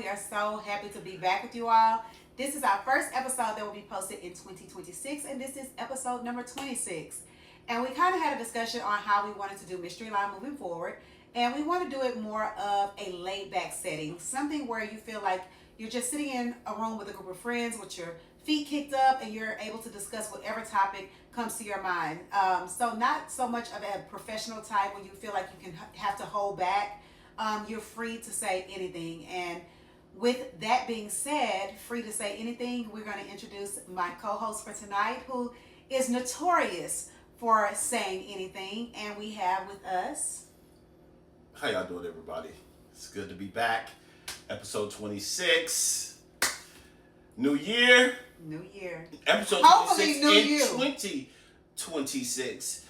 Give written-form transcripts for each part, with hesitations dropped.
We are so happy to be back with you all. This is our first episode that will be posted in 2026, and this is episode number 26. And we kind of had a discussion on how we wanted to do Mystery Line moving forward. And we want to do it more of a laid back setting, something where you feel like you're just sitting in a room with a group of friends with your feet kicked up and you're able to discuss whatever topic comes to your mind. So not so much of a professional type where you feel like you can have to hold back. You're free to say anything. And with that being said, free to say anything, we're going to introduce my co-host for tonight, who is notorious for saying anything. And we have with us... How y'all doing, everybody? It's good to be back. Episode 26. New year. New year. Episode Hopefully 26 new in you. 2026.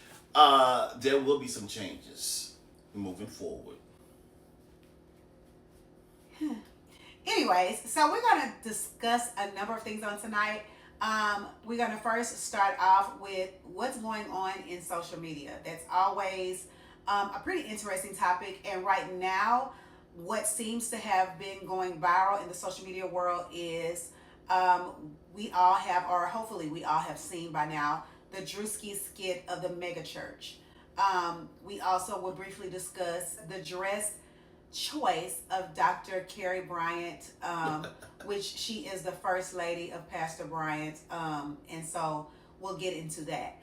There will be some changes moving forward. Anyways, so we're going to discuss a number of things on tonight. We're going to first start off with what's going on in social media. That's always a pretty interesting topic. And right now, what seems to have been going viral in the social media world is we all have, or hopefully we all have seen by now, the Drewski skit of the mega church. We also will briefly discuss the dress choice of Dr. Carrie Bryant, which she is the first lady of Pastor Bryant, and so we'll get into that.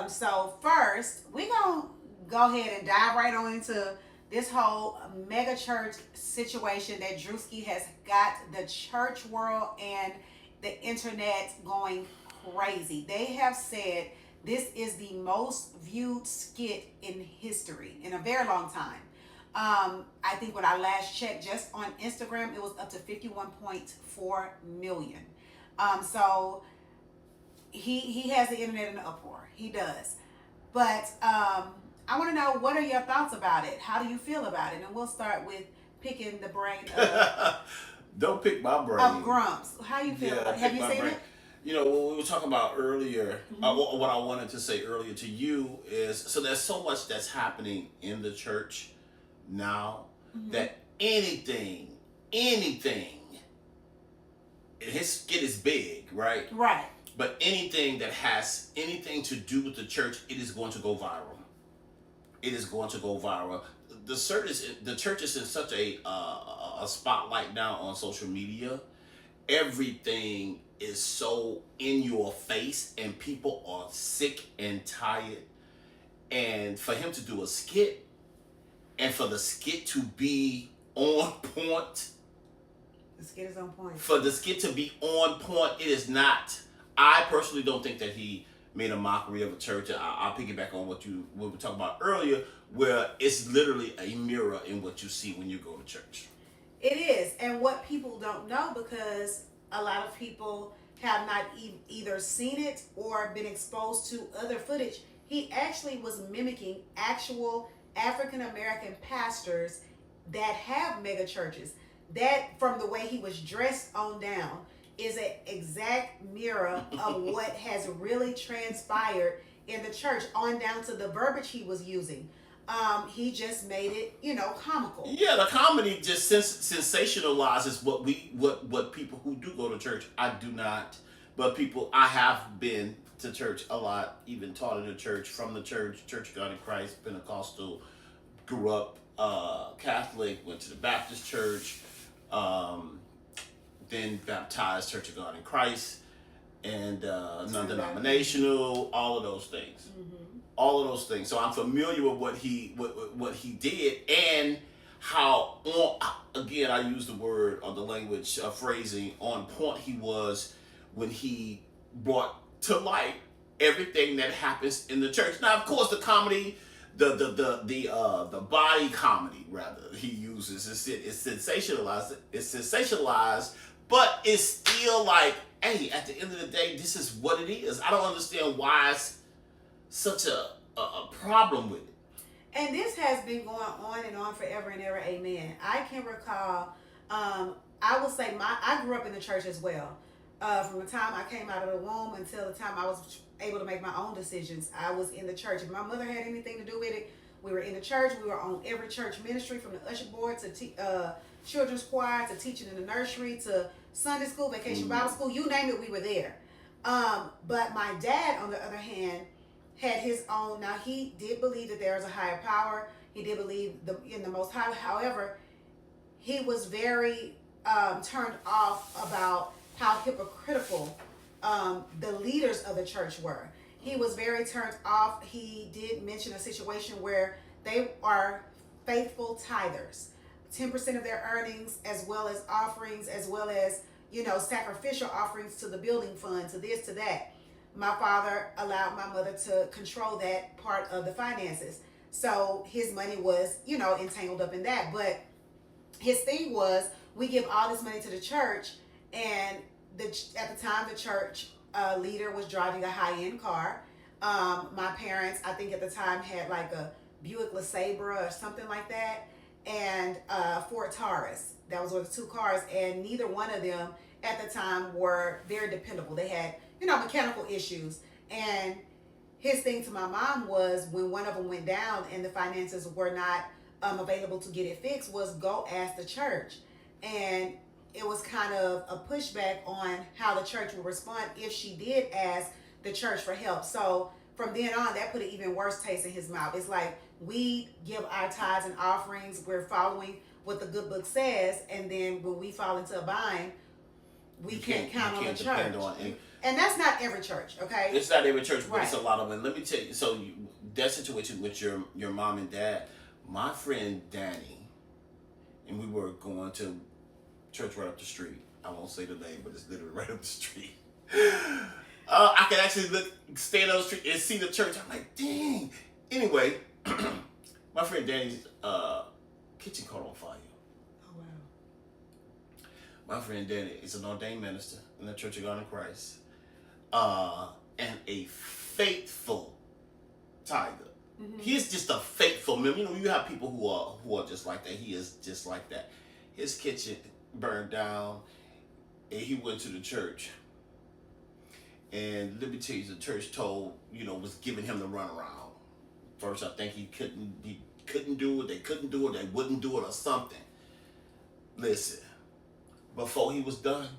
So first, we're going to go ahead and dive right on into this whole mega church situation that Drewski has got the church world and the internet going crazy. They have said this is the most viewed skit in history in a very long time. I think when I last checked, just on Instagram, it was up to 51.4 million. So he has the internet in an uproar. He does. But I want to know, what are your thoughts about it? How do you feel about it? And we'll start with picking the brain of... Don't pick my brain. Of Grumps. How you feel about it? Have you seen brain. it? You know, what we were talking about earlier, what I wanted to say earlier to you is, so there's so much that's happening in the church now that anything, his skit is big, right? Right. But anything that has anything to do with the church, it is going to go viral. It is going to go viral. The church is in such a spotlight now on social media. Everything is so in your face, and people are sick and tired. And for him to do a skit, and for the skit to be on point. The skit is on point. For the skit to be on point, it is not. I personally don't think that he made a mockery of a church. I'll piggyback on what we were talking about earlier, where it's literally a mirror in what you see when you go to church. It is. And what people don't know, because a lot of people have not either seen it or been exposed to other footage, he actually was mimicking actual African-American pastors that have mega churches. That, from the way he was dressed on down, is an exact mirror of what has really transpired in the church, on down to the verbiage he was using. He just made it, comical. Yeah, the comedy just sensationalizes what people who do go to church. I do not, but I have been to church a lot, even taught in the church, from the Church of God in Christ, Pentecostal, grew up Catholic, went to the Baptist church, then baptized Church of God in Christ, and non-denominational, all of those things. All of those things. So I'm familiar with what he did, and how again, I use the word or the language phrasing, on point he was when he brought to light everything that happens in the church. Now, of course, the comedy, the body comedy rather he uses, it's sensationalized, but it's still like, hey, at the end of the day, this is what it is. I don't understand why it's such a problem with it. And this has been going on and on forever and ever. Amen. I can recall, I will say I grew up in the church as well. From the time I came out of the womb until the time I was able to make my own decisions, I was in the church. If my mother had anything to do with it, We were in the church. We were on every church ministry, from the usher board to children's choir to teaching in the nursery to Sunday school, vacation Bible school. You name it, we were there. But my dad, on the other hand, had his own. Now, he did believe that there was a higher power. He did believe in the Most High. However, he was very turned off about how hypocritical the leaders of the church were. He was very turned off. He did mention a situation where they are faithful tithers, 10% of their earnings, as well as offerings, as well as, sacrificial offerings to the building fund, to this, to that. My father allowed my mother to control that part of the finances. So his money was, entangled up in that. But his thing was, we give all this money to the church, and at the time, the church leader was driving a high-end car. My parents, I think at the time, had like a Buick LeSabre or something like that, and Ford Taurus. That was the two cars, and neither one of them at the time were very dependable. They had, mechanical issues. And his thing to my mom was, when one of them went down and the finances were not available to get it fixed, was go ask the church. And it was kind of a pushback on how the church would respond if she did ask the church for help. So from then on, that put an even worse taste in his mouth. It's like, we give our tithes and offerings, we're following what the good book says, and then when we fall into a bind, we can't count on the church. And that's not every church, okay? It's not every church, but right. It's a lot of them. Let me tell you, so that situation with your mom and dad, my friend Danny, and we were going to church right up the street. I won't say the name, but it's literally right up the street. I can actually stand on the street and see the church. I'm like, dang. Anyway, my friend Danny's kitchen caught on fire. Oh, wow. My friend Danny is an ordained minister in the Church of God in Christ, and a faithful tither. Mm-hmm. He's just a faithful member. You have people who are just like that. He is just like that. His kitchen burned down, and he went to the church. And let me tell you, the church was giving him the runaround. First, I think he couldn't do it. They couldn't do it. They wouldn't do it, or something. Listen, before he was done,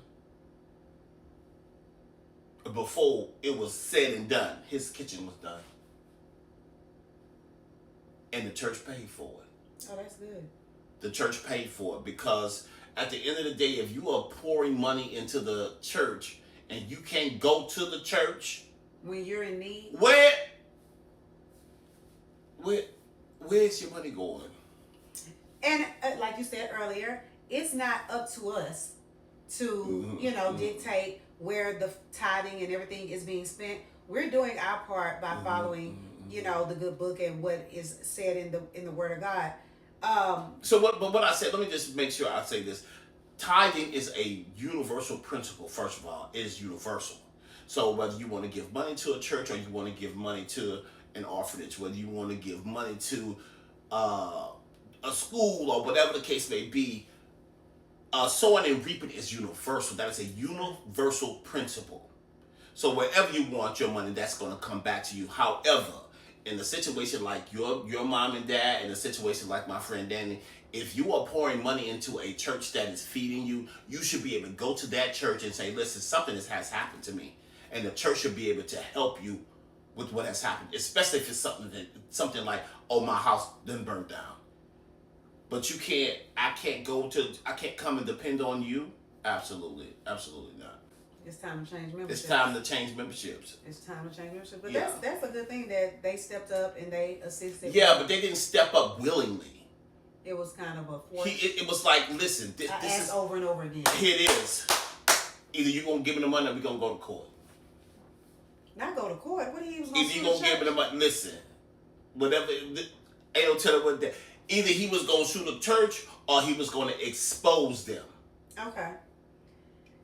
before it was said and done, his kitchen was done, and the church paid for it. Oh, that's good. The church paid for it, because at the end of the day, if you are pouring money into the church and you can't go to the church when you're in need, where's your money going? And like you said earlier, it's not up to us to dictate where the tithing and everything is being spent. We're doing our part by following the good book and what is said in the Word of God. But what I said, let me just make sure I say this. Tithing is a universal principle. First of all, it is universal. So whether you want to give money to a church, or you want to give money to an orphanage, whether you want to give money to a school, or whatever the case may be, sowing and reaping is universal. That is a universal principle. So wherever you want your money, that's going to come back to you. However, in a situation like your mom and dad, in a situation like my friend Danny, if you are pouring money into a church that is feeding you, you should be able to go to that church and say, listen, something has happened to me. And the church should be able to help you with what has happened, especially if it's something like, oh, my house done burned down. But I can't come and depend on you. Absolutely not. It's time to change memberships. It's time to change memberships. But that's a good thing that they stepped up and they assisted. Yeah, but they didn't step up willingly. It was kind of a force. It was like, listen, this is over and over again. Here it is. Either you're going to give me the money, or we're going to go to court. Not go to court? What are you going to do? Either you're going to give me the money. Listen, whatever. Ain't no telling what that. Either he was going to sue the church, or he was going to expose them. Okay.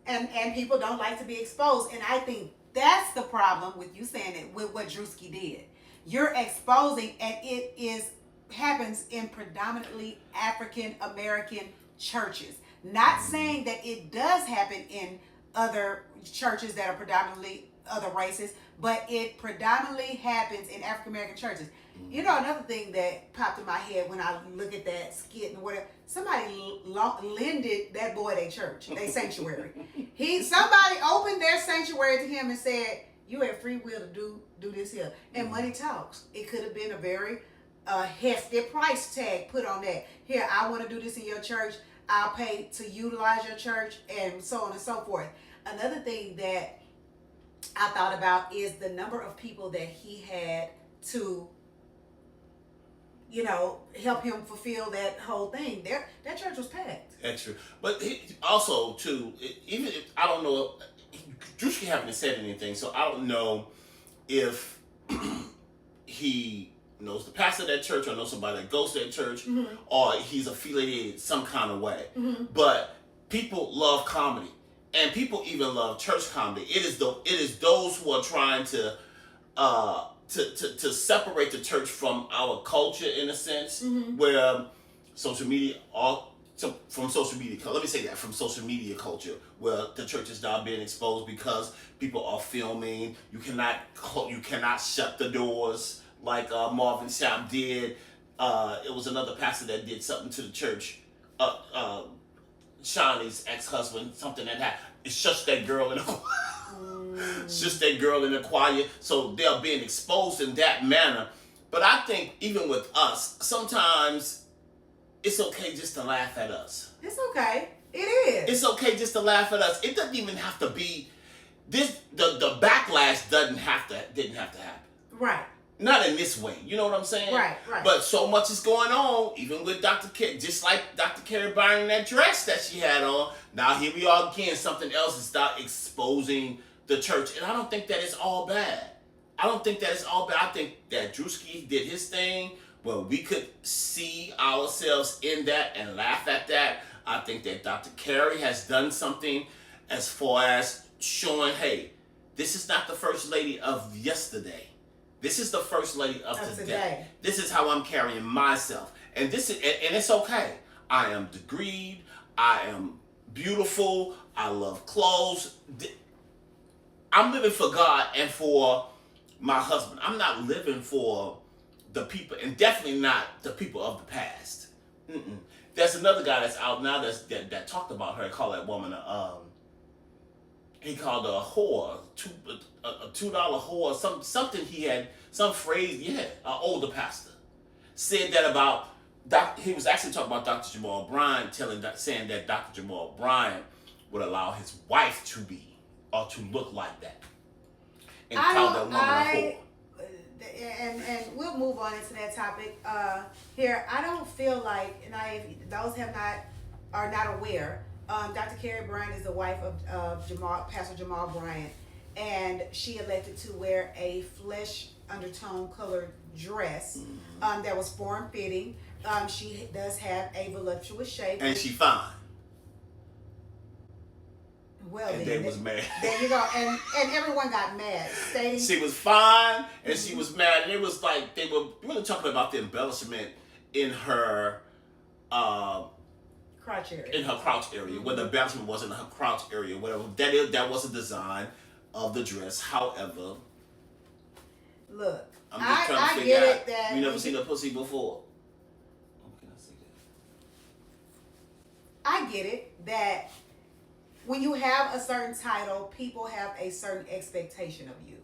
And people don't like to be exposed. And I think that's the problem with you saying it, with what Drewski did. You're exposing, and it happens in predominantly African American churches. Not saying that it does happen in other churches that are predominantly other races, but it predominantly happens in African American churches. You know, another thing that popped in my head when I look at that skit and whatever, somebody lended that boy their church, their sanctuary. Somebody opened their sanctuary to him and said, "You have free will to do this here." And money talks. It could have been a very hefty price tag put on that. Here, I want to do this in your church. I'll pay to utilize your church, and so on and so forth. Another thing that I thought about is the number of people that he had to, help him fulfill that whole thing. That church was packed. That's true. But also, too, even if, I don't know, Drewski haven't said anything, so I don't know if he knows the pastor of that church or knows somebody that goes to that church, or he's affiliated some kind of way. But people love comedy, and people even love church comedy. It is those who are trying to separate the church from our culture, in a sense, where social media, from social media culture, where the church is now being exposed because people are filming. You cannot shut the doors like Marvin Sapp did. It was another pastor that did something to the church. Shawnee's ex-husband, something that happened. It's just that girl in the it's just that girl in the choir. So they're being exposed in that manner. But I think even with us, sometimes it's okay just to laugh at us. It's okay. It is. It's okay just to laugh at us. It doesn't even have to be this. The backlash didn't have to happen. Right. Not in this way. You know what I'm saying? Right. But so much is going on, even with Dr. Carey, just like Dr. Carey buying that dress that she had on. Now here we are again. Something else is start exposing the church, and I don't think that it's all bad. I think that Drewski did his thing where we could see ourselves in that and laugh at that. I think that Dr. Carey has done something as far as showing, hey, this is not the first lady of yesterday. This is the first lady of today. This is how I'm carrying myself, and it's okay. I am degreed. I am beautiful. I love clothes. I'm living for God and for my husband. I'm not living for the people, and definitely not the people of the past. There's another guy that's out now that talked about her. Called that woman he called her a whore, a $2 whore, something he had, some phrase. Yeah, an older pastor said that about he was actually talking about Dr. Jamal Bryant, saying that Dr. Jamal Bryant would allow his wife to be or to look like that, and call that woman a whore. And we'll move on into that topic. Here, I don't feel like, and those are not aware. Dr. Carey Bryant is the wife of Pastor Jamal Bryant, and she elected to wear a flesh undertone colored dress that was form fitting. She does have a voluptuous shape, and she fine. Well, and they was mad. There you go, and everyone got mad. She was fine, and she was mad, and it was like they were really talking about the embellishment in her crotch area. In her crotch area, where the embellishment was in her crotch area, whatever. That was a design of the dress. However, look, I'm just trying to figure out. That you never seen a pussy before. How can I say that? I get it that. When you have a certain title, people have a certain expectation of you.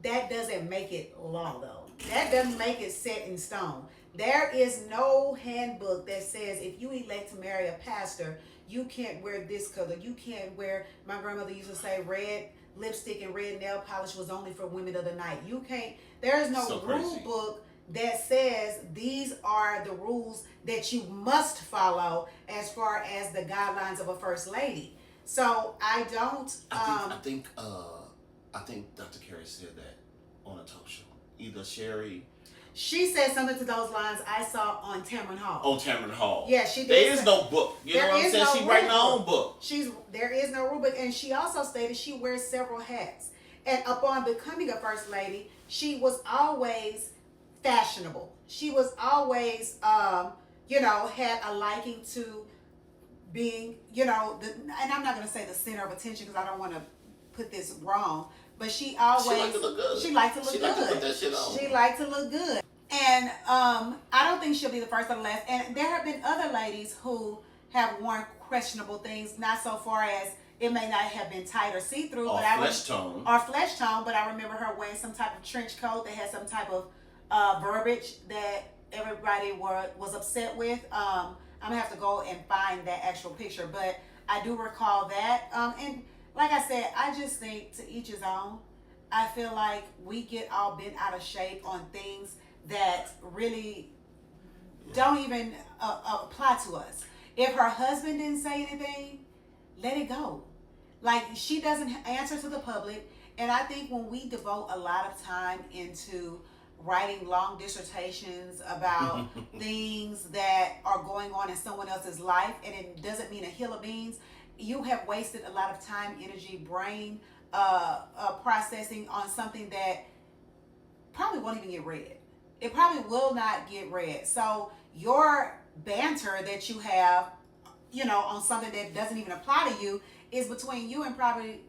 That doesn't make it law, though. That doesn't make it set in stone. There is no handbook that says if you elect to marry a pastor, you can't wear this color. You can't wear, my grandmother used to say, red lipstick and red nail polish was only for women of the night. You can't, there is no rule book that says these are the rules that you must follow as far as the guidelines of a first lady. So I don't. I think Dr. Carey said that on a talk show. Either Sherry. She said something to those lines I saw on Tamron Hall. On Tamron Hall. Yeah, she did. There is no book. You know what I'm saying? She writing her own book. There is no rule book, and she also stated she wears several hats. And upon becoming a first lady, she was always fashionable. She was always, had a liking to being, and I'm not going to say the center of attention because I don't want to put this wrong, but she always, she liked to look good. She liked to look good. She liked to put that shit on. She liked to look good. And I don't think she'll be the first or the last. And there have been other ladies who have worn questionable things, not so far as it may not have been tight or see-through, or but flesh tone. Or flesh tone, but I remember her wearing some type of trench coat that had some type of verbiage that everybody was upset with. I'm gonna have to go and find that actual picture, but I do recall that. And like I said, I just think to each his own. I feel like we get all bent out of shape on things that really don't even apply to us. If her husband didn't say anything, let it go. Like, she doesn't answer to the public. And I think when we devote a lot of time into writing long dissertations about things that are going on in someone else's life, and it doesn't mean a hill of beans, you have wasted a lot of time, energy, brain processing on something that probably won't even get read. It probably will not get read. So your banter that you have, on something that doesn't even apply to you is between you and probably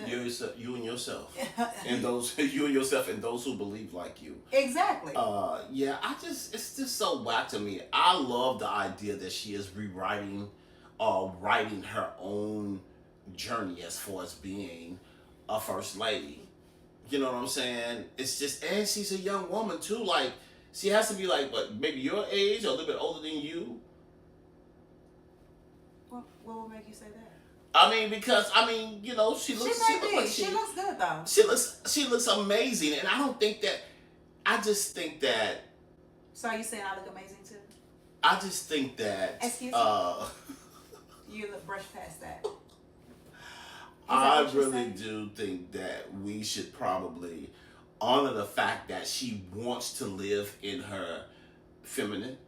you and yourself, and those you and yourself and those who believe like you. Exactly. It's just so whack to me. I love the idea that she is rewriting or writing her own journey as far as being a first lady. You know what I'm saying? It's just, and she's a young woman too. Like, she has to be like, what, maybe your age or a little bit older than you. What will make you say that? Because she looks good though. She looks amazing, and I don't think that. I just think that. So are you saying I look amazing too? I just think that. Excuse me. You brush past that. I really do think that we should probably honor the fact that she wants to live in her feminine,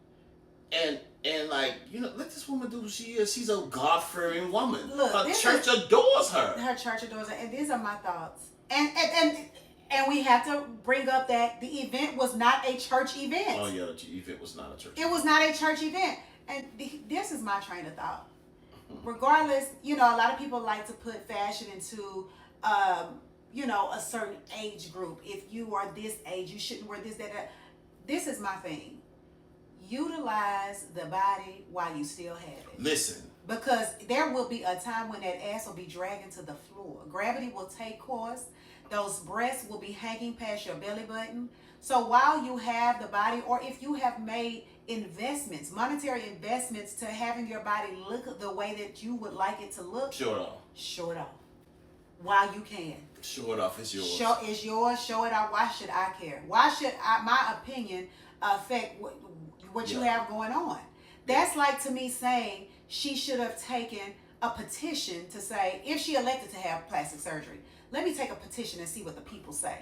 and let this woman do who she is. She's a God-fearing woman. Look, her church adores her. Her church adores her, and these are my thoughts. And we have to bring up that the event was not a church event. Oh yeah, the event was not a church. It was not a church event, and this is my train of thought. Regardless, a lot of people like to put fashion into, a certain age group. If you are this age, you shouldn't wear this, that. This is my thing. Utilize the body while you still have it. Listen. Because there will be a time when that ass will be dragging to the floor. Gravity will take course. Those breasts will be hanging past your belly button. So while you have the body, or if you have made investments, monetary investments to having your body look the way that you would like it to look, show it off. Show it off. While you can. Show it off. It's yours. It's yours. Show it off. Why should I care? Why should my opinion affect what you have going on? That's like, to me, saying she should have taken a petition to say, if she elected to have plastic surgery, let me take a petition and see what the people say.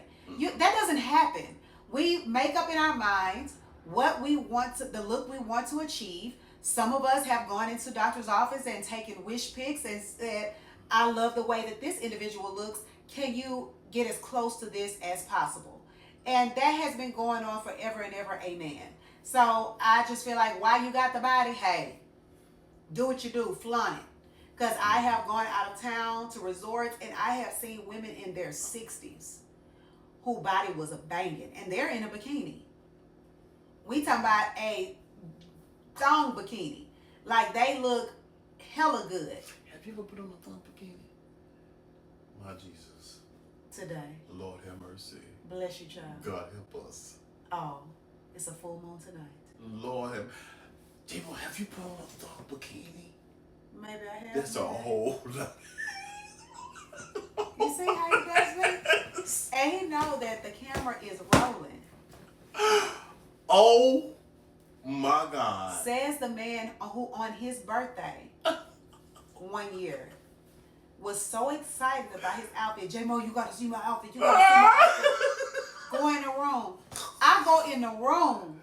That doesn't happen. We make up in our minds what we want the look we want to achieve. Some of us have gone into doctor's office and taken wish pics and said, I love the way that this individual looks. Can you get as close to this as possible? And that has been going on forever and ever. Amen. So I just feel like, while you got the body, hey, do what you do, flaunt it. Because I have gone out of town to resorts, and I have seen women in their 60s whose body was a banging, and they're in a bikini. We talking about a thong bikini. Like, they look hella good. Have you ever put on a thong bikini? My Jesus. Today. Lord have mercy. Bless you, child. God help us. Oh, it's a full moon tonight. Lord have... J-Mo, have you put on a thong bikini? Maybe I have. That's a whole lot. You see how he does me? And he know that the camera is rolling. Oh my God. Says the man who on his birthday 1 year was so excited about his outfit. J-Mo, you gotta see my outfit. You gotta see my outfit. Go in the room. I go in the room.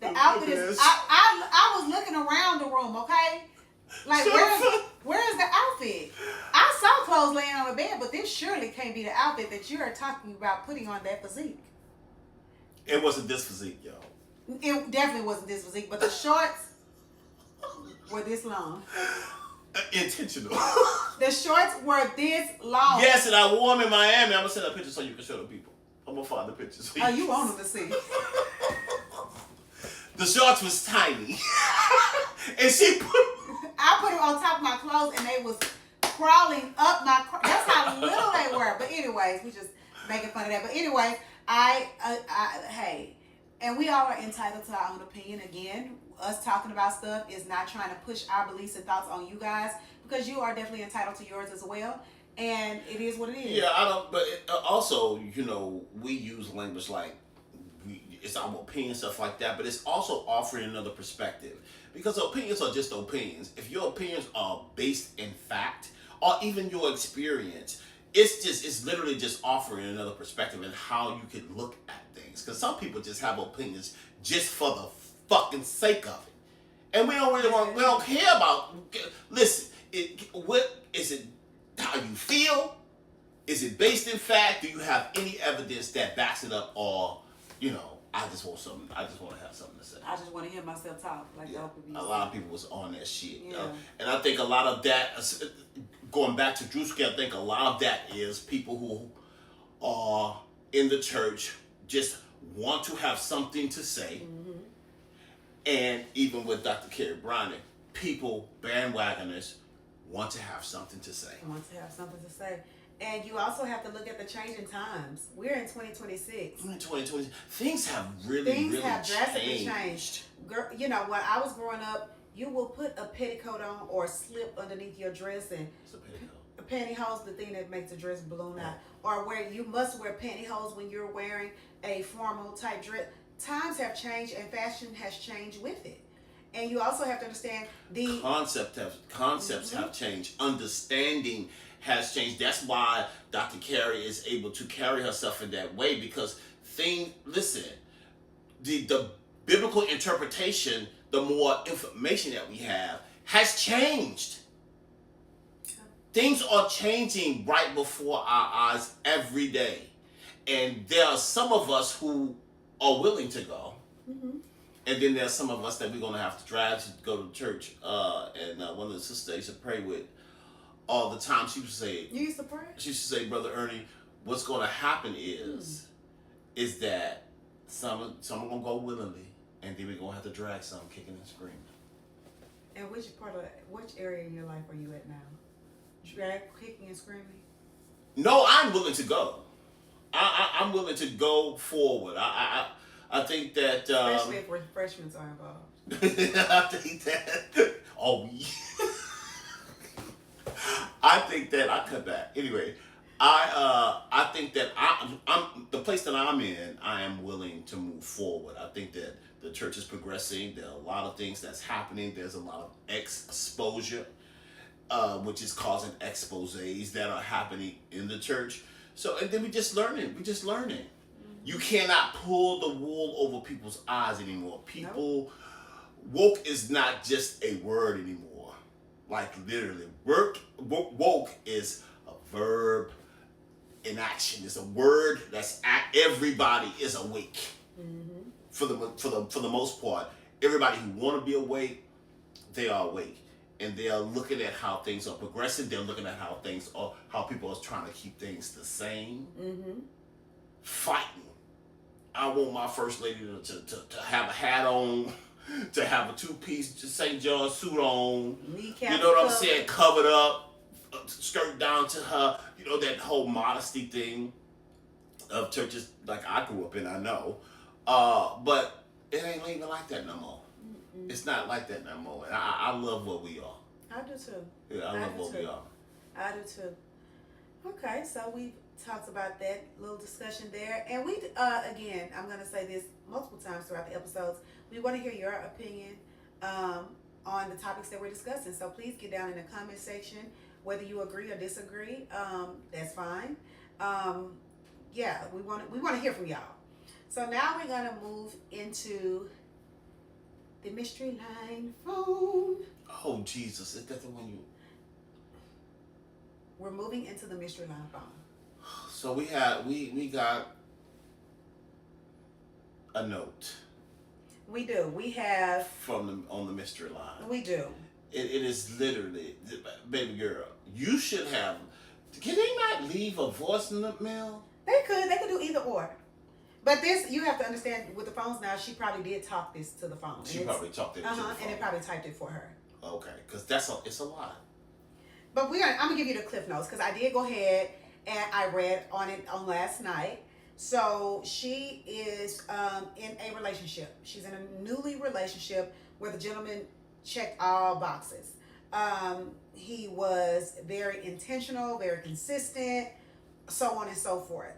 The outfit is... I was looking around the room, okay? Like, where is the outfit? I saw clothes laying on the bed, but this surely can't be the outfit that you are talking about putting on that physique. It wasn't this physique, y'all. It definitely wasn't this physique, but the shorts were this long. Intentional. The shorts were this long. Yes, and I wore them in Miami. I'm going to send a picture so you can show the people. I'm going to find the pictures. Oh, you want them to see. The shorts was tiny. And she put... I put them on top of my clothes and they was crawling up my... That's how little they were. But anyways, we just making fun of that. But anyways, hey, and we all are entitled to our own opinion. Again, us talking about stuff is not trying to push our beliefs and thoughts on you guys, because you are definitely entitled to yours as well. And it is what it is. Yeah, I don't... But also, we use language like... It's our opinion, stuff like that, but it's also offering another perspective. Because opinions are just opinions. If your opinions are based in fact, or even your experience, it's literally just offering another perspective and how you can look at things. Because some people just have opinions just for the fucking sake of it. And we don't care about... Listen, what is it, how you feel? Is it based in fact? Do you have any evidence that backs it up? Or, I just want to have something to say. I just want to hear myself talk. A lot of people was on that shit. Yeah. And I think a lot of that, going back to Drewski, I think a lot of that is people who are in the church just want to have something to say. Mm-hmm. And even with Dr. Carrie Bryant, people, bandwagoners, want to have something to say. And you also have to look at the changing times. We're in 2026. We're in 2020. Things have really drastically changed. Girl, when I was growing up, you will put a petticoat on or a slip underneath your dress, and a petticoat. Pantyhose, the thing that makes the dress balloon out, or where you must wear pantyhose when you're wearing a formal type dress. Times have changed and fashion has changed with it. And you also have to understand the concepts have changed. Understanding has changed. That's why Dr. Carrie is able to carry herself in that way, because the biblical interpretation, the more information that we have, has changed. Things are changing right before our eyes every day. And there are some of us who are willing to go. Mm-hmm. And then there's some of us that we're going to have to drag to go to church. And one of the sisters I used to pray with all the time, she used to say... You used to pray? She used to say, Brother Ernie, what's going to happen is that some are going to go willingly, and then we're going to have to drag some kicking and screaming. And which area in your life are you at now? Drag, kicking, and screaming? No, I'm willing to go. I'm willing to go forward. I think that... Especially if refreshments are involved. I think that... I think that... I cut back. Anyway, I think that I'm the place that I'm in, I am willing to move forward. I think that the church is progressing. There are a lot of things that's happening. There's a lot of exposure, which is causing exposés that are happening in the church. So, and then we're just learning. You cannot pull the wool over people's eyes anymore. Woke is not just a word anymore. Like literally, woke is a verb in action. It's a word that's everybody is awake. Mm-hmm. For the most part, everybody who want to be awake, they are awake. And they are looking at how things are progressing. They're looking at how people are trying to keep things the same. Mm-hmm. Fighting. I want my first lady to have a hat on, to have a two-piece St. John suit on. Kneecap, you know what I'm saying? Covered up, skirt down to her. You know, that whole modesty thing of churches like I grew up in, I know. But it ain't even like that no more. Mm-mm. It's not like that no more. And I love what we are. I do too. Yeah, I love what we are. I do too. Okay, so we talked about that little discussion there, and we again, I'm going to say this multiple times throughout the episodes, we want to hear your opinion on the topics that we're discussing. So please get down in the comment section whether you agree or disagree. That's fine. Yeah, we want to hear from y'all. So now we're going to move into the mystery line phone. Oh Jesus, is that the one you... We're moving into the mystery line phone. So we got a note. We do. We have on the mystery line. We do. It is literally, baby girl, you should have... Can they not leave a voice mail? They could do either or. But this, you have to understand, with the phones now, she probably did talk this to the phone. She probably talked it to the phone. And it probably typed it for her. Okay, because it's a lot. But I'm gonna give you the cliff notes because I did go ahead and I read on it on last night. So she is in a relationship. She's in a newly relationship where the gentleman checked all boxes. He was very intentional, very consistent, so on and so forth.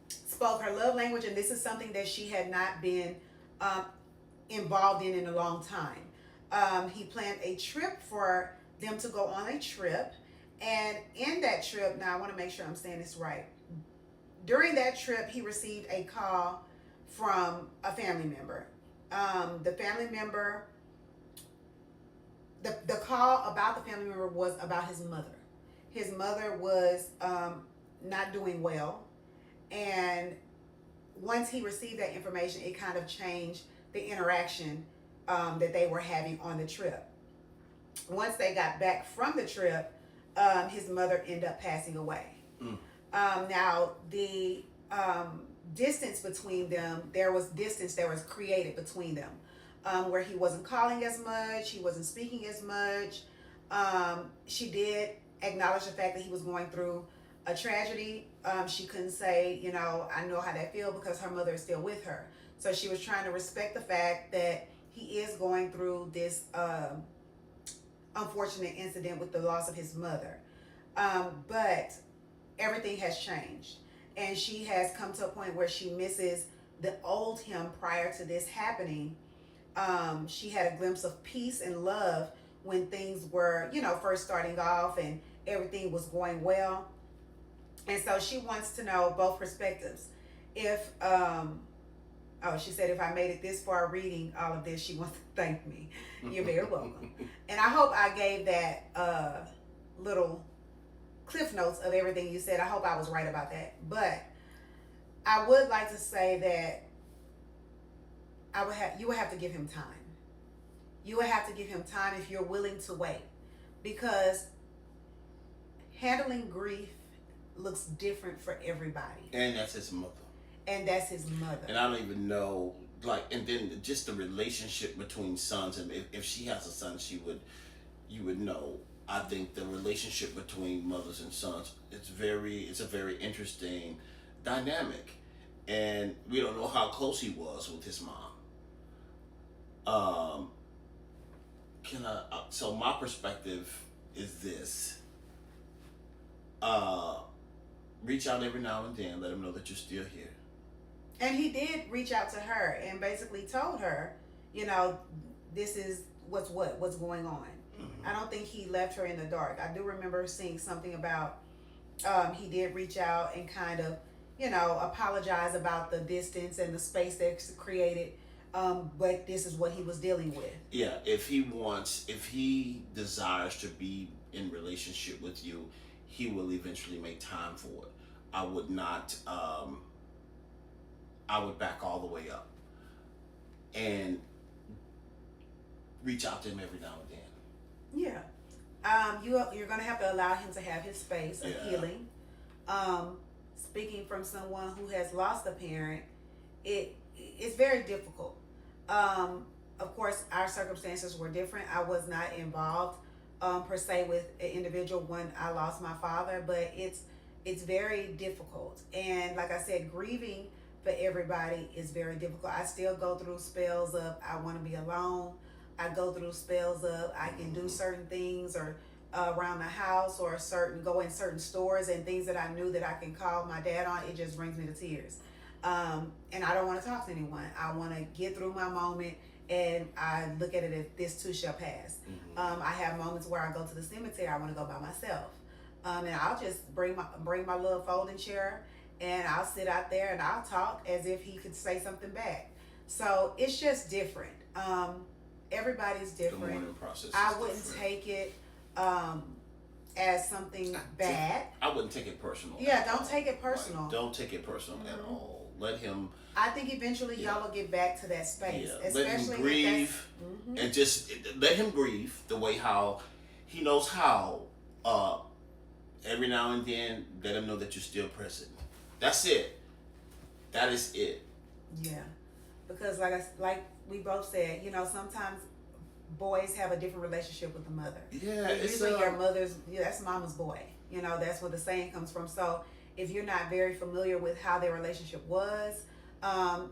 Spoke her love language, and this is something that she had not been involved in a long time. He planned a trip for them to go on a trip, and in that trip, now I want to make sure I'm saying this right. During that trip, he received a call from a family member. The family member, the call about the family member was about his mother. His mother was not doing well. And once he received that information, it kind of changed the interaction that they were having on the trip. Once they got back from the trip, his mother ended up passing away. Now, the distance between them, there was distance that was created between them, where he wasn't calling as much, he wasn't speaking as much. She did acknowledge the fact that he was going through a tragedy. She couldn't say, I know how that feels because her mother is still with her. So she was trying to respect the fact that he is going through this unfortunate incident with the loss of his mother. But everything has changed. And she has come to a point where she misses the old him prior to this happening. She had a glimpse of peace and love when things were, first starting off and everything was going well. And so she wants to know both perspectives. If, she said, if I made it this far reading all of this, she wants to thank me. You're very welcome. And I hope I gave that little cliff notes of everything you said. I hope I was right about that. But I would like to say that you would have to give him time. You would have to give him time if you're willing to wait. Because handling grief looks different for everybody. And that's his mother. And that's his mother. And I don't even know, and then just the relationship between sons. And if she has a son, you would know. I think the relationship between mothers and sons, it's a very interesting dynamic. And we don't know how close he was with his mom. So my perspective is this. Reach out every now and then, let him know that you're still here. And he did reach out to her and basically told her, this is what's going on. Mm-hmm. I don't think he left her in the dark. I do remember seeing something about he did reach out and kind of, apologize about the distance and the space that's created. But this is what he was dealing with. Yeah, if he desires to be in relationship with you, he will eventually make time for it. I would not, I would back all the way up and reach out to him every now and then. Yeah. You're going to have to allow him to have his space of healing. Speaking from someone who has lost a parent, it's very difficult. Of course, our circumstances were different. I was not involved per se with an individual when I lost my father, but it's very difficult. And like I said, grieving for everybody is very difficult. I still go through spells of I want to be alone. I go through spells of I can do certain things or around the house or go in certain stores and things that I knew that I can call my dad on. It just brings me to tears. And I don't want to talk to anyone. I want to get through my moment, and I look at it as this too shall pass. Mm-hmm. I have moments where I go to the cemetery. I want to go by myself, and I'll just bring my little folding chair, and I'll sit out there and I'll talk as if he could say something back. So it's just different. Everybody's different. The mourning process I wouldn't take it as something bad. I wouldn't take it personal. Yeah, don't take it personal. Don't take it personal at all. Let him. I think eventually y'all will get back to that space. Yeah. Let him grieve, and just let him grieve the way how he knows how. Every now and then, let him know that you're still present. That's it. That is it. Yeah, because like we both said, sometimes boys have a different relationship with the mother. Yeah, it's Usually your mother's, that's mama's boy. That's where the saying comes from. So if you're not very familiar with how their relationship was,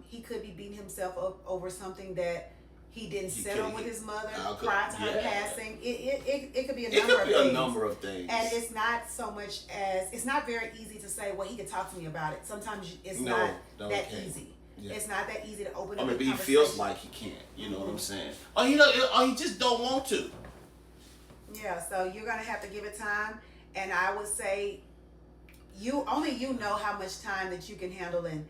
he could be beating himself up over something that he didn't settle with his mother prior to her passing. It could be a number of things. And it's not so much as, it's not very easy to say, well, he could talk to me about it. Sometimes it's not that easy. Yeah. It's not that easy to open up. Maybe he feels like he can't. You know what I'm saying? Or he just don't want to. Yeah. So you're gonna have to give it time, and I would say, you know how much time that you can handle, and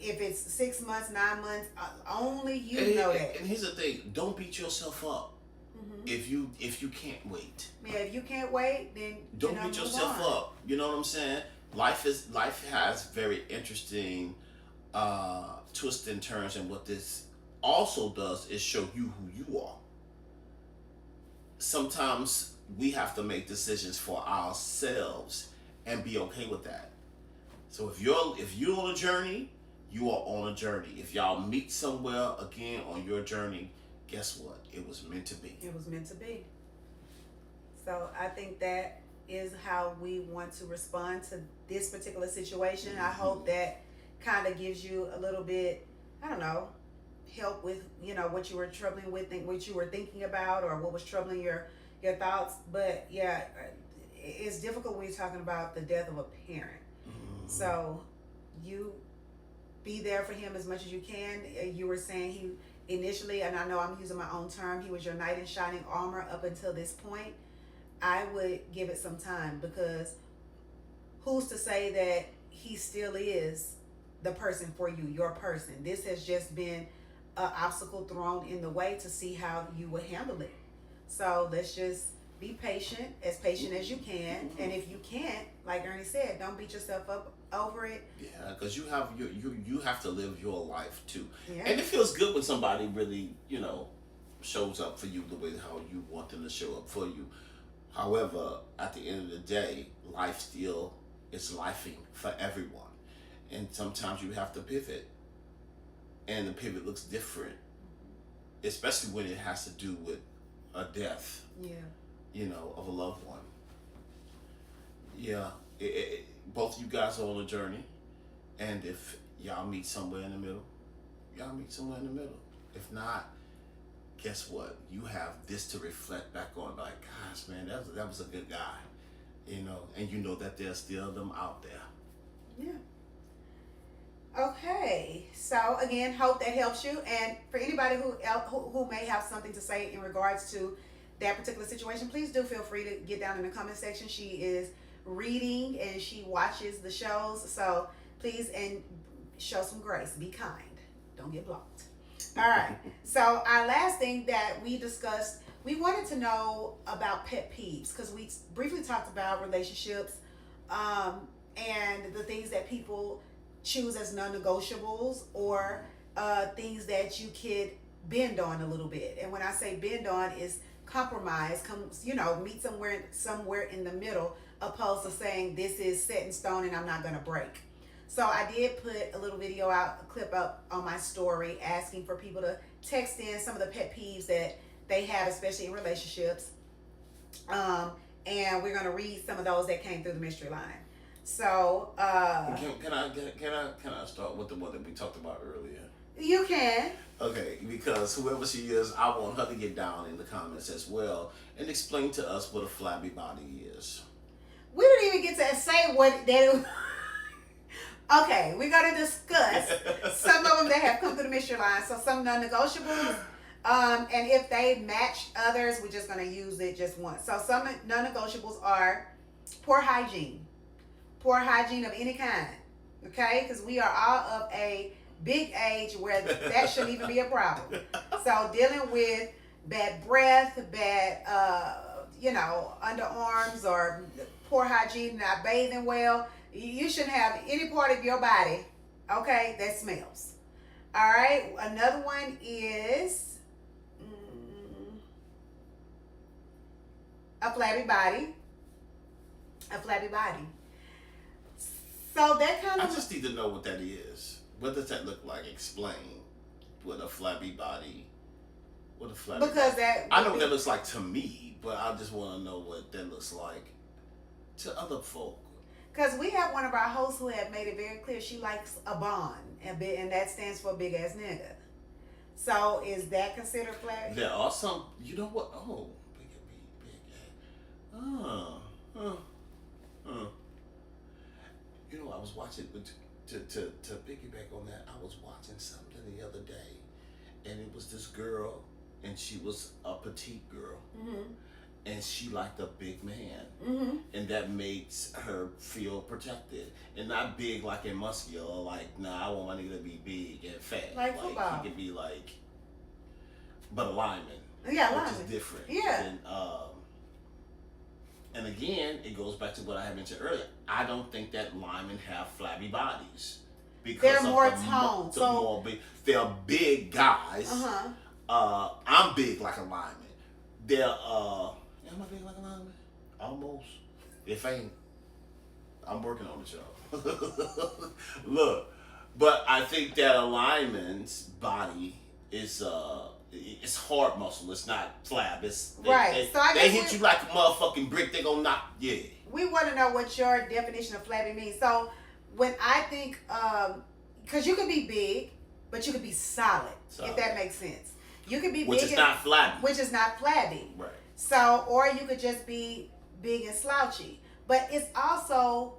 if it's 6 months, 9 months, only you know that. And here's the thing: don't beat yourself up. If you can't wait. Yeah. If you can't wait, then don't beat yourself up. You know what I'm saying? Life has very interesting twists and turns, and what this also does is show you who you are. Sometimes we have to make decisions for ourselves and be okay with that. So if you're on a journey, you are on a journey. If y'all meet somewhere again on your journey, guess what? It was meant to be. It was meant to be. So I think that is how we want to respond to this particular situation. I hope that kind of gives you a little bit, I don't know, help with what you were troubling with, what you were thinking about, or what was troubling your thoughts. But yeah, it's difficult when you're talking about the death of a parent. So you be there for him as much as you can. You were saying he initially, and I know I'm using my own term, he was your knight in shining armor up until this point. I would give it some time, because who's to say that he still is the person for you, your person? This has just been an obstacle thrown in the way to see how you would handle it. So let's just be patient as you can. And if you can't, like Ernie said, don't beat yourself up over it. Yeah, because you have to live your life too. Yeah. And it feels good when somebody really, shows up for you the way how you want them to show up for you. However, at the end of the day, life still is lifing for everyone. And sometimes you have to pivot. And the pivot looks different. Especially when it has to do with a death. Yeah. Of a loved one. Yeah. Both of you guys are on a journey. And if y'all meet somewhere in the middle, y'all meet somewhere in the middle. If not, guess what? You have this to reflect back on, like, gosh, man, that was a good guy, and you know that there's still them out there. Yeah. Okay. So again, hope that helps you. And for anybody who may have something to say in regards to that particular situation, please do feel free to get down in the comment section. She is reading and she watches the shows, so please, and show some grace. Be kind. Don't get blocked. All right. So our last thing that we discussed, we wanted to know about pet peeves, because we briefly talked about relationships and the things that people choose as non-negotiables, or things that you could bend on a little bit. And when I say bend on, is compromise, meet somewhere in the middle, opposed to saying this is set in stone and I'm not going to break. So I did put a little a clip up on my story, asking for people to text in some of the pet peeves that they have, especially in relationships. And we're going to read some of those that came through the mystery line. So can I start with the one that we talked about earlier? You can. Okay, because whoever she is, I want her to get down in the comments as well and explain to us what a flabby body is. We didn't even get to say what that. Okay, we're going to discuss some of them that have come through the mystery line. So some non-negotiables, and if they match others, we're just going to use it just once. So some non-negotiables are poor hygiene of any kind, okay? Because we are all of a big age where that shouldn't even be a problem. So dealing with bad breath, bad, underarms, or poor hygiene, not bathing well, you shouldn't have any part of your body, okay, that smells. All right. Another one is a flabby body. So that kind I of. just need to know what that is. What does that look like? Explain. With a flabby body. With a flabby Because body. that. I know what that looks like to me, but I just want to know what that looks like to other folk. Because we have one of our hosts who have made it very clear she likes a bond, and that stands for big ass nigga. So is that considered flabby? There are some. You know what? Oh, big ass. You know, I was watching to piggyback on that. I was watching something the other day, and it was this girl, and she was a petite girl, and she liked a big man, and that makes her feel protected, and not big like in muscular. Like, nah, I want my nigga to be big and fat. Like football. He could be like, but a lineman. Yeah, which lineman. is different. Yeah. And again, it goes back to what I had mentioned earlier. I don't think that linemen have flabby bodies because they're more toned. They're big guys. I'm big like a lineman. Am I big like a lineman? Almost. If ain't, I'm working on it, y'all. Look, but I think that a lineman's body is it's hard muscle. It's not flab. It's right. So I they hit you like a motherfucking brick. They gonna knock. Yeah. We want to know what your definition of flabby means. So when I think, because you can be big, but you could be solid, if that makes sense. You could be which big, is not flabby. which is not flabby. Right. So, or you could just be big and slouchy. But it's also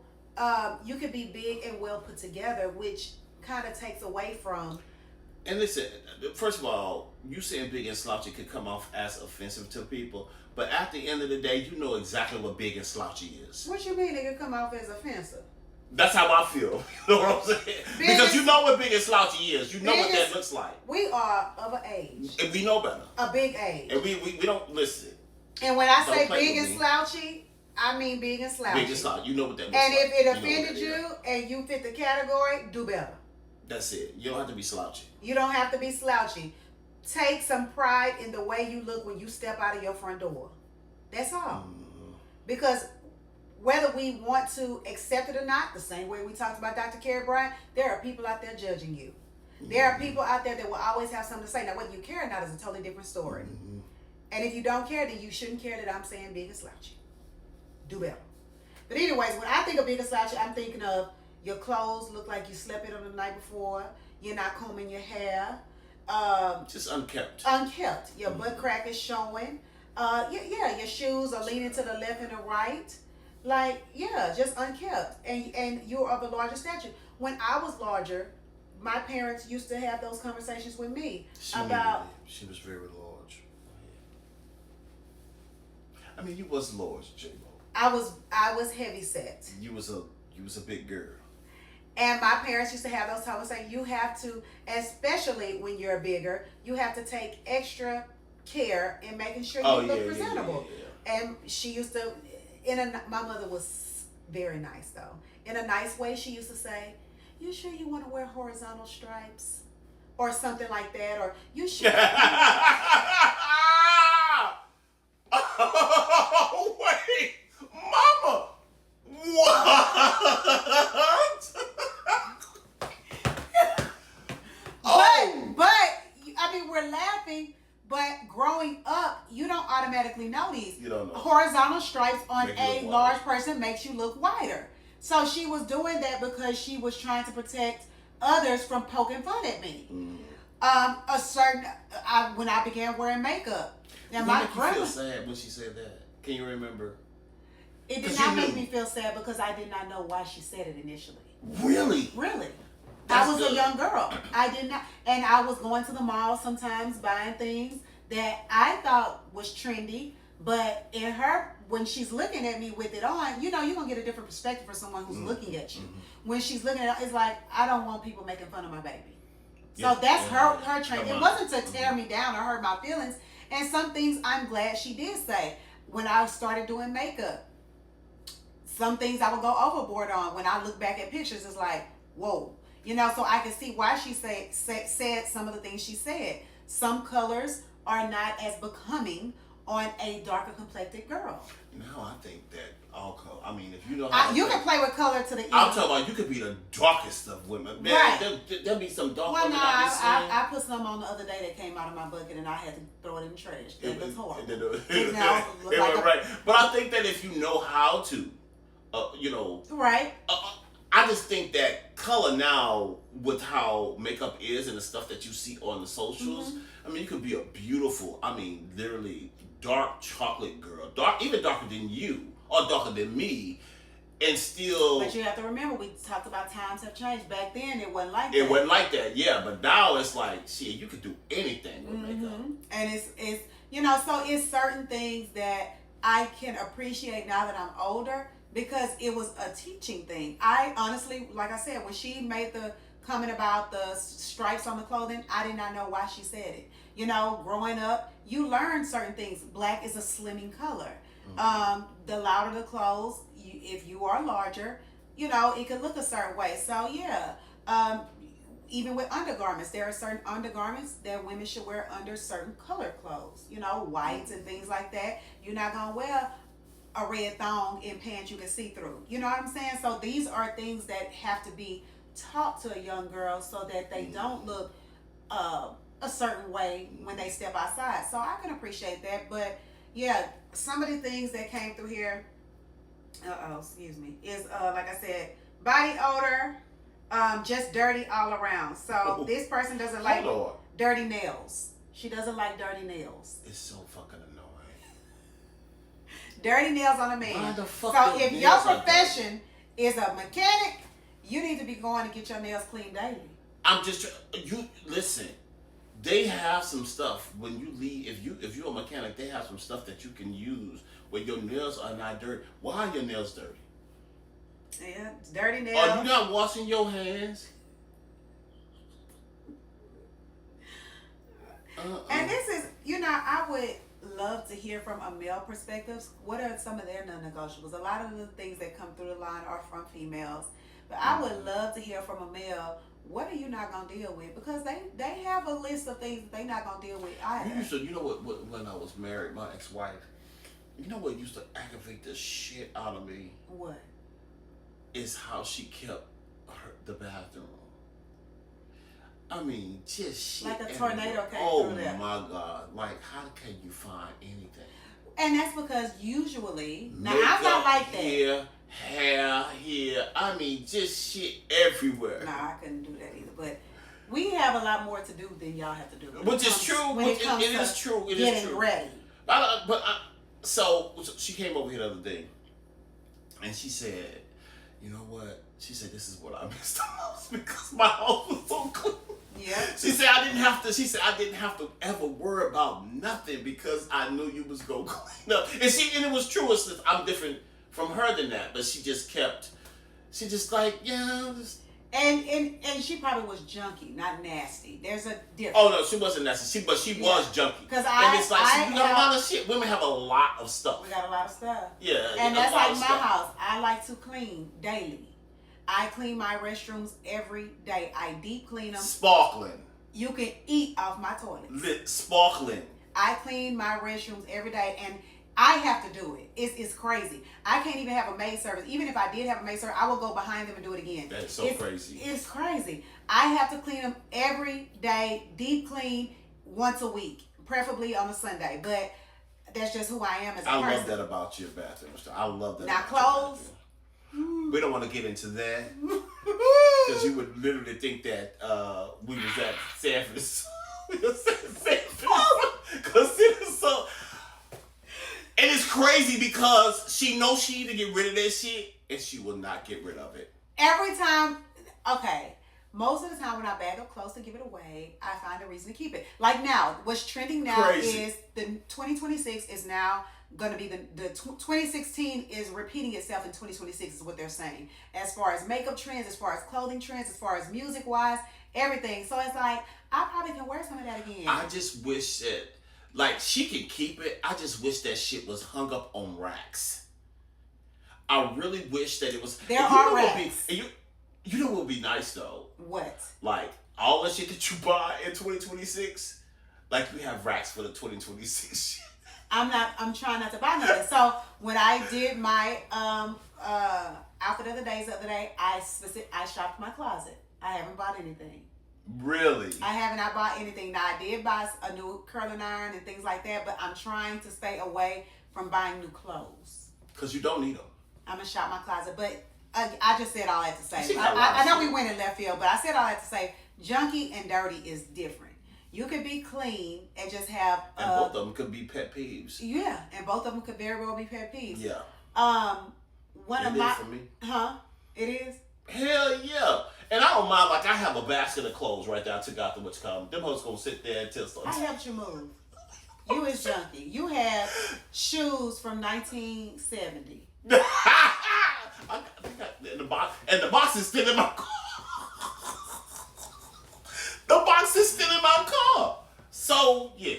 you could be big and well put together, which kind of takes away from. And listen, first of all, you saying big and slouchy could come off as offensive to people, but at the end of the day, you know exactly what big and slouchy is. What you mean it could come off as offensive? That's how I feel. You know what I'm saying? Because you know what big and slouchy is. You know what that looks like. We are of an age. And we know better. A big age. And we don't listen. And when I say big and slouchy, I mean big and slouchy. Big and slouchy. You know what that looks and like. And if it offended you and you fit the category, do better. That's it. You don't have to be slouchy. You don't have to be slouchy. Take some pride in the way you look when you step out of your front door. That's all. Because whether we want to accept it or not, the same way we talked about Dr. Carrie Bryant, there are people out there judging you. There are people out there that will always have something to say. Now, whether you care or not is a totally different story. And if you don't care, then you shouldn't care that I'm saying big and slouchy. Do better. But anyways, when I think of big and slouchy, I'm thinking of your clothes look like you slept in them the night before. You're not combing your hair. Just unkept. Unkept. Your butt crack is showing. Your shoes are leaning to the left and the right. Like, just unkept. And you're of a larger stature. When I was larger, my parents used to have those conversations with me about... She was very large. I mean, you was large, J-Mo. I was heavy set. You was a big girl. And my parents used to have those conversations. You have to, especially when you're bigger, you have to take extra care in making sure you look presentable. Yeah. And she used to, my mother was very nice though. In a nice way, she used to say, "You sure you want to wear horizontal stripes?" Or something like that. Or, "You sure?" Oh, wait. Mama. What? But I mean, we're laughing, but growing up, you don't automatically know these. You don't know. Horizontal stripes on a large person makes you look wider. So she was doing that because she was trying to protect others from poking fun at me. When I began wearing makeup. Now my grandma feel sad when she said that. Can you remember? It did not make me feel sad because I did not know why she said it initially. Really? Really. That's I was good. a young girl. I did not, and I was going to the mall sometimes buying things that I thought was trendy, but in her, when she's looking at me with it on, you're gonna get a different perspective for someone who's looking at you. When she's looking at it, it's like, I don't want people making fun of my baby. So that's her trend. It wasn't to tear me down or hurt my feelings. And some things I'm glad she did say. When I started doing makeup, some things I would go overboard on. When I look back at pictures, it's like, whoa. So I can see why she said some of the things she said. Some colors are not as becoming on a darker complected girl. No, I think that all color. I mean, if you know how You can play with color to the end. I'm talking about you could be the darkest of women. Man, right. There'll be some dark well, women no, I put some on the other day that came out of my bucket and I had to throw it in the trash. It was horrible. It went right. But I think that if you know how to, right. I just think that color now, with how makeup is and the stuff that you see on the socials, I mean, you could be a beautiful, I mean, literally dark chocolate girl, even darker than you or darker than me, and still. But you have to remember, we talked about times have changed. Back then, it wasn't like that. It wasn't like that, yeah. But now it's like, shit, you could do anything with makeup. And it's so it's certain things that I can appreciate now that I'm older, because it was a teaching thing. I honestly, like I said, when she made the comment about the stripes on the clothing, I did not know why she said it. Growing up, you learn certain things. Black is a slimming color. The louder the clothes, if you are larger, it could look a certain way. So yeah, even with undergarments, there are certain undergarments that women should wear under certain color clothes. Whites and things like that. You're not gonna wear a red thong in pants you can see through. You know what I'm saying? So these are things that have to be taught to a young girl so that they don't look a certain way when they step outside. So I can appreciate that. But yeah, some of the things that came through here, is like I said, body odor, just dirty all around. So this person doesn't like dirty nails. She doesn't like dirty nails. It's so fucking annoying. Dirty nails on a man. Why the fuck so if your profession is a mechanic, you need to be going to get your nails cleaned daily. You listen. They have some stuff when you leave. If you're a mechanic, they have some stuff that you can use where your nails are not dirty. Why are your nails dirty? Yeah, dirty nails. Are you not washing your hands? And this is, I would love to hear from a male perspective. What are some of their non-negotiables? A lot of the things that come through the line are from females, but I would love to hear from a male. What are you not gonna deal with? Because they have a list of things they not gonna deal with either. What when I was married, my ex-wife, what used to aggravate the shit out of me? What? Is how she kept the bathroom. I mean, just shit. Like a tornado came through there. Oh my God! Like, how can you find anything? And that's because usually, now I'm not like that. Hair here. I mean, just shit everywhere. No, I couldn't do that either. But we have a lot more to do than y'all have to do. Which is true. It is true. Getting ready. So she came over here the other day, and she said, "You know what?" She said, "This is what I missed the most because my house was so clean." Yeah. She said, "I didn't have to ever worry about nothing because I knew you was gonna clean up." And it was true. It's just, I'm different from her than that, but she just like, yeah. And she probably was junky, not nasty. There's a difference. Oh no, she wasn't nasty. But she was junky. Because it's like, you got a lot of shit. Women have a lot of stuff. We got a lot of stuff. Yeah. And that's like my house. I like to clean daily. I clean my restrooms every day. I deep clean them. Sparkling. You can eat off my toilet. Sparkling. I clean my restrooms every day, and I have to do it. It's crazy. I can't even have a maid service. Even if I did have a maid service, I will go behind them and do it again. That's so crazy. It's crazy. I have to clean them every day, deep clean once a week, preferably on a Sunday. But that's just who I am as a person. I love that about your bathroom. I love that. Now clothes. We don't want to get into that because you would literally think that we was at San Francisco. Because it is so. And it's crazy because she knows she need to get rid of that shit and she will not get rid of it. Every time, okay, most of the time when I bag up clothes to give it away, I find a reason to keep it. Like now, what's trending now is the 2026 is now going to be the 2016 is repeating itself in 2026 is what they're saying. As far as makeup trends, as far as clothing trends, as far as music wise, everything. So it's like, I probably can wear some of that again. I just wish that, like, she can keep it. I just wish that shit was hung up on racks. I really wish that it was. There are racks. You know what would be nice though? What? Like, all the shit that you buy in 2026, like, you have racks for the 2026 shit. I'm trying not to buy none of that. So when I did my outfit of the other day, I shopped my closet. I haven't bought anything. Really? I have not bought anything. Now I did buy a new curling iron and things like that, but I'm trying to stay away from buying new clothes. Because you don't need them. I'm gonna shop my closet, but I just said all that to say. I know we went in left field, but I said all that to say junky and dirty is different. You could be clean and just have. And both of them could be pet peeves. Yeah, and both of them could very well be pet peeves. Yeah. One of my. For me. Huh? It is. Hell yeah. And I don't mind, like, I have a basket of clothes right there I took out the what's called. Them hoes gonna sit there until something. I helped you move. You is junky. You have shoes from 1970. And the box is still in my car. The box is still in my car. So, yeah.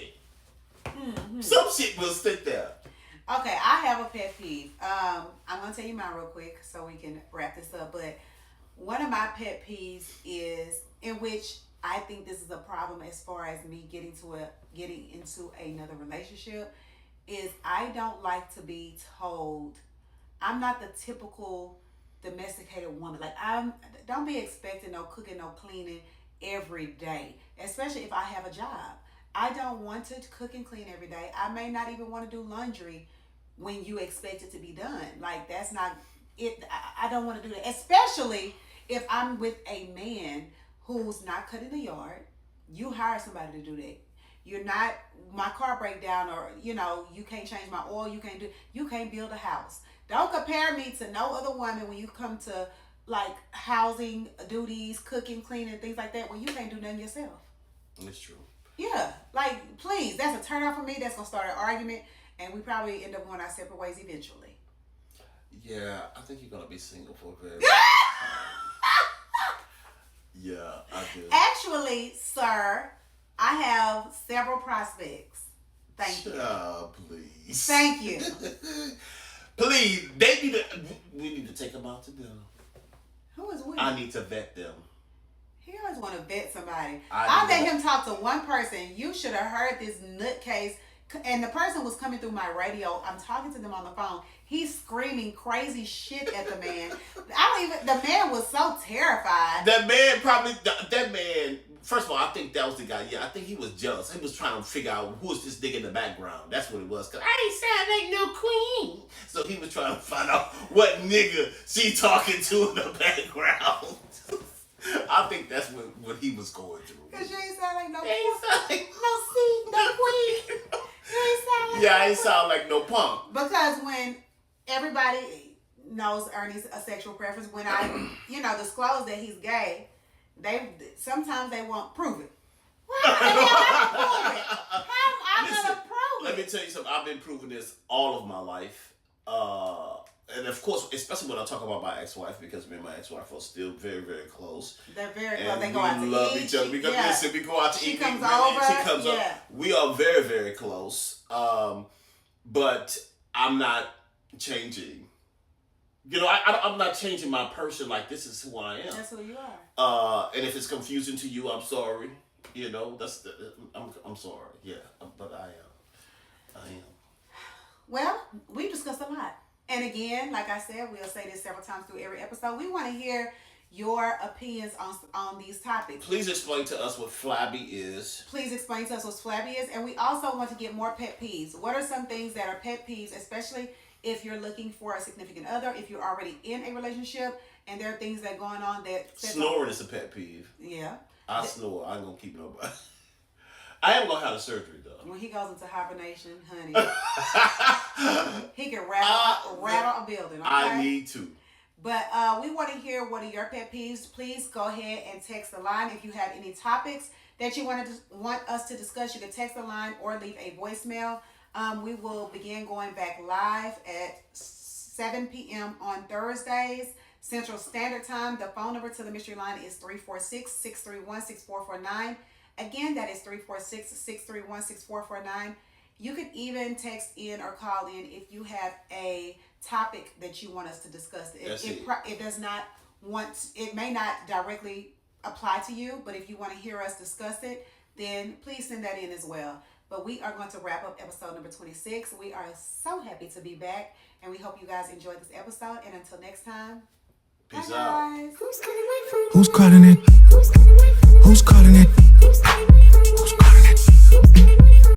Mm-hmm. Some shit will sit there. Okay, I have a pet peeve. I'm going to tell you mine real quick so we can wrap this up. But one of my pet peeves is, in which I think this is a problem as far as me getting into another relationship, is I don't like to be told. I'm not the typical domesticated woman. Like, don't be expecting no cooking, no cleaning every day, especially if I have a job. I don't want to cook and clean every day. I may not even want to do laundry when you expect it to be done. Like, that's not it. I don't want to do that, especially if I'm with a man who's not cutting the yard. You hire somebody to do that. You're not, my car break down, or, you can't change my oil. You can't build a house. Don't compare me to no other woman when you come to, like, housing duties, cooking, cleaning, things like that, when you can't do nothing yourself. That's true. Yeah, like, please, that's a turn off for me. That's gonna start an argument, and we probably end up going our separate ways eventually. Yeah, I think you're gonna be single for a very Yeah, I do. Actually, sir, I have several prospects. Thank you. Please. Thank you. Please, we need to take them out to dinner. Who is we? I need to vet them. He always want to vet somebody. I let him talk to one person. You should have heard this nutcase. And the person was coming through my radio. I'm talking to them on the phone. He's screaming crazy shit at the man. The man was so terrified. That man, first of all, I think that was the guy. Yeah, I think he was jealous. He was trying to figure out who was this nigga in the background. That's what it was. Cause I ain't sound like no queen. So he was trying to find out what nigga she talking to in the background. I think that's what he was going through. Cause you ain't sound like no queen. No queen. You ain't sound like I ain't sound like no punk. Because when everybody knows Ernie's a sexual preference, when I, disclose that he's gay, sometimes they won't prove it. How am I gonna prove it? Let me tell you something. I've been proving this all of my life. And of course, especially when I talk about my ex-wife, because me and my ex-wife are still very, very close. They're very close. They go out to eat. We love each other. Listen, we go out to eat. She comes over. She comes up. We are very, very close. But I'm not changing. I'm not changing my person. Like, this is who I am. That's who you are. And if it's confusing to you, I'm sorry. I'm sorry. Yeah, but I am. Well, we discussed a lot. And again, like I said, we'll say this several times through every episode. We want to hear your opinions on these topics. Please explain to us what flabby is. Please explain to us what flabby is. And we also want to get more pet peeves. What are some things that are pet peeves, especially if you're looking for a significant other, if you're already in a relationship, and there are things that are going on that... Snoring is a pet peeve. Yeah. I snore. I ain't going to keep nobody. I am going to have the surgery, though. When he goes into hibernation, honey, he can rattle a building, okay? I need to. But we want to hear what are your pet peeves. Please go ahead and text the line. If you have any topics that you want us to discuss, you can text the line or leave a voicemail. We will begin going back live at 7 p.m. on Thursdays, Central Standard Time. The phone number to the mystery line is 346-631-6449. Again, that is 346-631-6449. You can even text in or call in if you have a topic that you want us to discuss. It may not directly apply to you, but if you want to hear us discuss it, then please send that in as well. But we are going to wrap up episode number 26. We are so happy to be back, and we hope you guys enjoyed this episode. And until next time, Peace bye, out. guys. Who's calling it? Who's calling